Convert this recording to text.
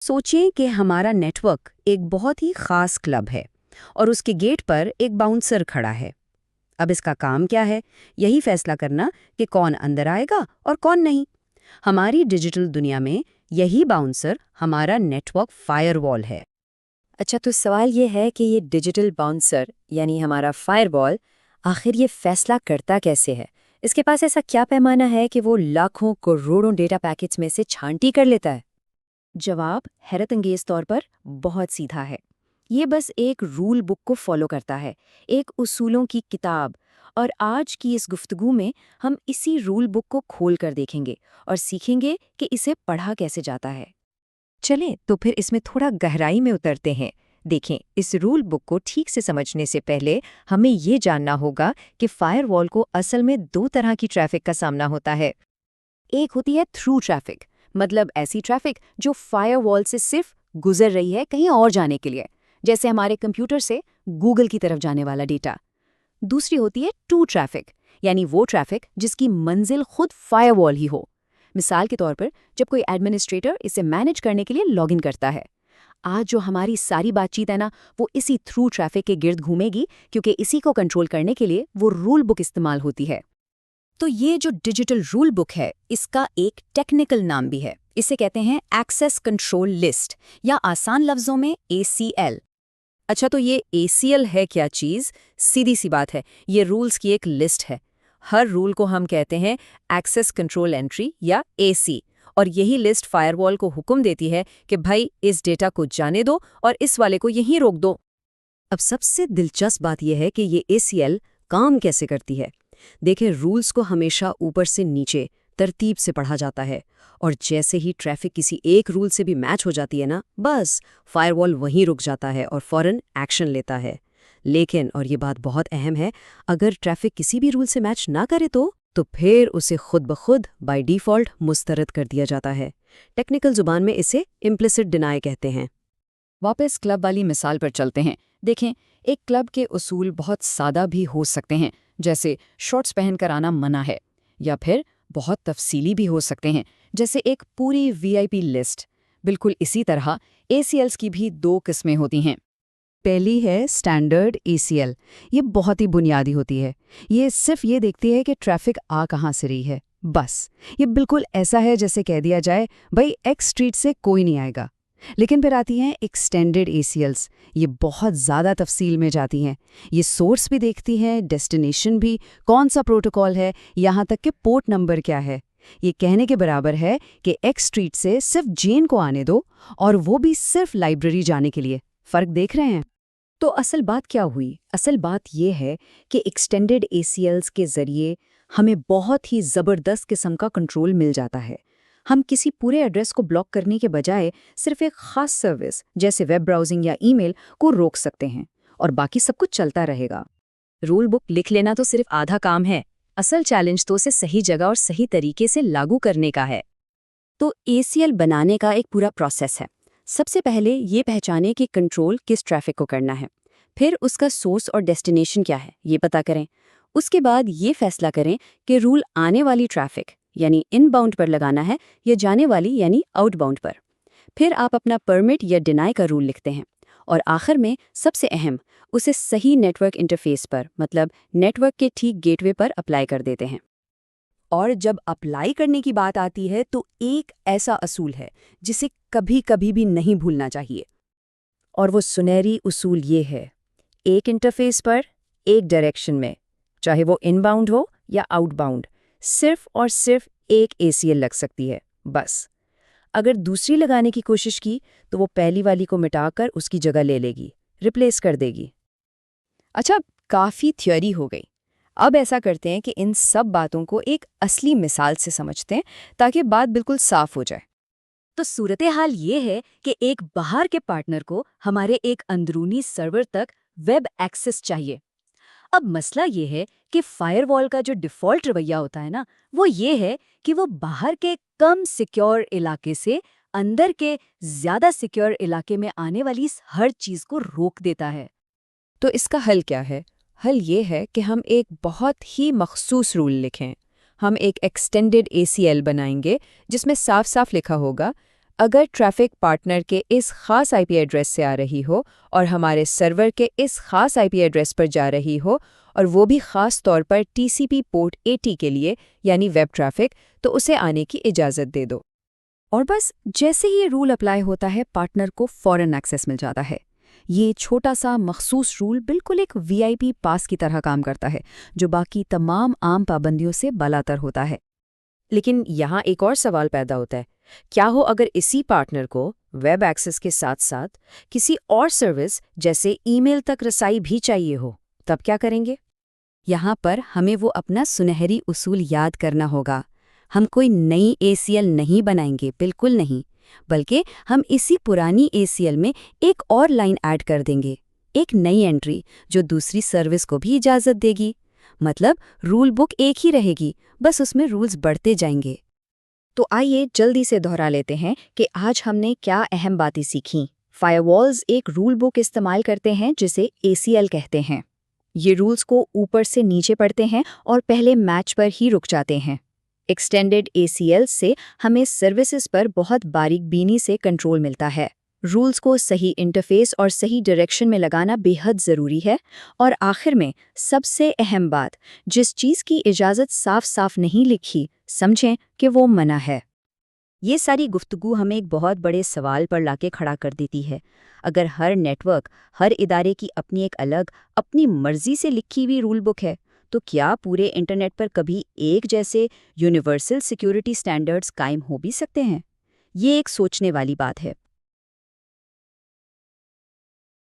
सोचिए कि हमारा नेटवर्क एक बहुत ही खास क्लब है और उसके गेट पर एक बाउंसर खड़ा है। अब इसका काम क्या है? यही फैसला करना कि कौन अंदर आएगा और कौन नहीं। हमारी डिजिटल दुनिया में यही बाउंसर हमारा नेटवर्क फायरवॉल है। अच्छा, तो सवाल ये है कि ये डिजिटल बाउंसर यानी हमारा फायरवॉल आखिर ये फैसला करता कैसे है? इसके पास ऐसा क्या पैमाना है कि वो लाखों करोड़ों डेटा पैकेट्स में से छांटी कर लेता है? जवाब हैरत अंगेज तौर पर बहुत सीधा है। ये बस एक रूल बुक को फॉलो करता है, एक उसूलों की किताब। और आज की इस गुफ्तगू में हम इसी रूल बुक को खोल कर देखेंगे और सीखेंगे कि इसे पढ़ा कैसे जाता है। चलें तो फिर इसमें थोड़ा गहराई में उतरते हैं। देखें, इस रूल बुक को ठीक से समझने से पहले हमें ये जानना होगा कि फायरवॉल को असल में दो तरह की ट्रैफिक का सामना होता है। एक होती है थ्रू ट्रैफिक, मतलब ऐसी ट्रैफिक जो फायरवॉल से सिर्फ गुजर रही है कहीं और जाने के लिए, जैसे हमारे कंप्यूटर से गूगल की तरफ जाने वाला डेटा। दूसरी होती है टू ट्रैफिक, यानी वो ट्रैफिक जिसकी मंजिल खुद फायरवॉल ही हो। मिसाल के तौर पर जब कोई एडमिनिस्ट्रेटर इसे मैनेज करने के लिए लॉगिन करता है। आज जो हमारी सारी बातचीत है ना, वो इसी थ्रू ट्रैफिक के गिर्द घूमेगी, क्योंकि इसी को कंट्रोल करने के लिए वो रूल बुक इस्तेमाल होती है। तो ये जो डिजिटल रूल बुक है, इसका एक टेक्निकल नाम भी है। इसे कहते हैं एक्सेस कंट्रोल लिस्ट, या आसान लफ्जों में ACL। अच्छा, तो ये ACL है क्या चीज़? सीधी सी बात है, ये रूल्स की एक लिस्ट है। हर रूल को हम कहते हैं एक्सेस कंट्रोल एंट्री या AC, और यही लिस्ट फायरवॉल को हुक्म देती है कि भाई इस डेटा को जाने दो और इस वाले को यहीं रोक दो। अब सबसे दिलचस्प बात यह है कि ये ACL काम कैसे करती है। देखें, रूल्स को हमेशा ऊपर से नीचे तरतीब से पढ़ा जाता है, और जैसे ही ट्रैफिक किसी एक रूल से भी मैच हो जाती है ना, बस फायरवॉल वहीं रुक जाता है और फौरन एक्शन लेता है। लेकिन, और ये बात बहुत अहम है, अगर ट्रैफिक किसी भी रूल से मैच ना करे तो फिर उसे खुद ब खुद बाय डिफ़ॉल्ट मुस्तरद कर दिया जाता है। टेक्निकल जुबान में इसे इम्प्लिसिट डिनाई कहते हैं। वापस क्लब वाली मिसाल पर चलते हैं। देखें, एक क्लब के उसूल बहुत सादा भी हो सकते हैं, जैसे शॉर्ट्स पहनकर आना मना है, या फिर बहुत तफसीली भी हो सकते हैं, जैसे एक पूरी VIP लिस्ट। बिल्कुल इसी तरह ACLs की भी दो किस्में होती हैं। पहली है स्टैंडर्ड ACL। ये बहुत ही बुनियादी होती है। ये सिर्फ ये देखती है कि ट्रैफिक आ कहाँ से रही है, बस। ये बिल्कुल ऐसा है जैसे कह दिया जाए, भाई एक्स स्ट्रीट से कोई नहीं आएगा। लेकिन फिर आती हैं एक्सटेंडेड ACLs। ये बहुत ज़्यादा तफसील में जाती हैं। ये सोर्स भी देखती हैं, डेस्टिनेशन भी, कौन सा प्रोटोकॉल है, यहाँ तक कि पोर्ट नंबर क्या है। ये कहने के बराबर है कि एक्स स्ट्रीट से सिर्फ जेन को आने दो, और वो भी सिर्फ लाइब्रेरी जाने के लिए। फ़र्क देख रहे हैं? तो असल बात क्या हुई? असल बात ये है कि एक्सटेंडेड ACLs के ज़रिए हमें बहुत ही ज़बरदस्त किस्म का कंट्रोल मिल जाता है। हम किसी पूरे एड्रेस को ब्लॉक करने के बजाय सिर्फ एक खास सर्विस जैसे वेब ब्राउजिंग या ईमेल को रोक सकते हैं, और बाकी सब कुछ चलता रहेगा। रूल बुक लिख लेना तो सिर्फ आधा काम है। असल चैलेंज तो उसे सही जगह और सही तरीके से लागू करने का है। तो ACL बनाने का एक पूरा प्रोसेस है। सबसे पहले ये पहचानें कि कंट्रोल किस ट्रैफिक को करना है। फिर उसका सोर्स और डेस्टिनेशन क्या है, ये पता करें। उसके बाद ये फैसला करें कि रूल आने वाली ट्रैफिक यानी इनबाउंड पर लगाना है या जाने वाली यानी आउटबाउंड पर। फिर आप अपना परमिट या डिनाई का रूल लिखते हैं, और आखिर में सबसे अहम, उसे सही नेटवर्क इंटरफेस पर, मतलब नेटवर्क के ठीक गेटवे पर अप्लाई कर देते हैं। और जब अप्लाई करने की बात आती है तो एक ऐसा असूल है जिसे कभी कभी भी नहीं भूलना चाहिए, और वो सुनहरी उसूल ये है: एक इंटरफेस पर, एक डायरेक्शन में, चाहे वो इनबाउंड हो या आउटबाउंड, सिर्फ और सिर्फ एक ACL लग सकती है, बस। अगर दूसरी लगाने की कोशिश की तो वो पहली वाली को मिटाकर उसकी जगह ले लेगी, रिप्लेस कर देगी। अच्छा, काफ़ी थ्योरी हो गई। अब ऐसा करते हैं कि इन सब बातों को एक असली मिसाल से समझते हैं, ताकि बात बिल्कुल साफ हो जाए। तो सूरत हाल ये है कि एक बाहर के पार्टनर को हमारे एक अंदरूनी सर्वर तक वेब एक्सेस चाहिए। अब मसला ये है कि फायरवॉल का जो डिफ़ॉल्ट रवैया होता है ना, वो ये है कि वो बाहर के कम सिक्योर इलाके से अंदर के ज़्यादा सिक्योर इलाके में आने वाली हर चीज़ को रोक देता है। तो इसका हल क्या है? हल ये है कि हम एक बहुत ही मखसूस रूल लिखें। हम एक एक्सटेंडेड ACL बनाएंगे जिसमें साफ साफ लिखा होगा, اگر ٹریفک پارٹنر کے اس خاص آئی پی ایڈریس سے آ رہی ہو اور ہمارے سرور کے اس خاص آئی پی ایڈریس پر جا رہی ہو اور وہ بھی خاص طور پر ٹی سی پی پورٹ 80 کے لیے یعنی ویب ٹریفک، تو اسے آنے کی اجازت دے دو۔ اور بس جیسے ہی یہ رول اپلائی ہوتا ہے پارٹنر کو فوراً ایکسیس مل جاتا ہے۔ یہ چھوٹا سا مخصوص رول بالکل ایک وی آئی پی پاس کی طرح کام کرتا ہے جو باقی تمام عام پابندیوں سے بالاتر ہوتا ہے۔ لیکن یہاں ایک اور سوال پیدا ہوتا ہے، کیا ہو اگر اسی پارٹنر کو ویب ایکسس کے ساتھ ساتھ کسی اور سروس جیسے ای میل تک رسائی بھی چاہیے ہو، تب کیا کریں گے؟ یہاں پر ہمیں وہ اپنا سنہری اصول یاد کرنا ہوگا۔ ہم کوئی نئی اے سی ایل نہیں بنائیں گے، بالکل نہیں، بلکہ ہم اسی پرانی اے سی ایل میں ایک اور لائن ایڈ کر دیں گے، ایک نئی انٹری جو دوسری سروس کو بھی اجازت دے گی۔ مطلب رول بک ایک ہی رہے گی، بس اس میں رولز بڑھتے جائیں گے۔ تو آئیے جلدی سے دہرا لیتے ہیں کہ آج ہم نے کیا اہم باتیں سیکھیں۔ فائر والز ایک رول بک استعمال کرتے ہیں جسے اے سی ایل کہتے ہیں۔ یہ رولز کو اوپر سے نیچے پڑھتے ہیں اور پہلے میچ پر ہی رک جاتے ہیں۔ ایکسٹینڈڈ اے سی ایل سے ہمیں سروسز پر بہت باریک بینی سے کنٹرول ملتا ہے۔ رولز کو صحیح انٹرفیس اور صحیح ڈائریکشن میں لگانا بے حد ضروری ہے۔ اور آخر میں سب سے اہم بات، جس چیز کی اجازت صاف صاف نہیں لکھی، سمجھیں کہ وہ منع ہے۔ یہ ساری گفتگو ہمیں ایک بہت بڑے سوال پر لا کے کھڑا کر دیتی ہے۔ اگر ہر نیٹ ورک، ہر ادارے کی اپنی ایک الگ، اپنی مرضی سے لکھی ہوئی رول بک ہے، تو کیا پورے انٹرنیٹ پر کبھی ایک جیسے یونیورسل سیکیورٹی سٹینڈرڈز قائم ہو بھی سکتے ہیں؟ یہ ایک سوچنے والی بات ہے۔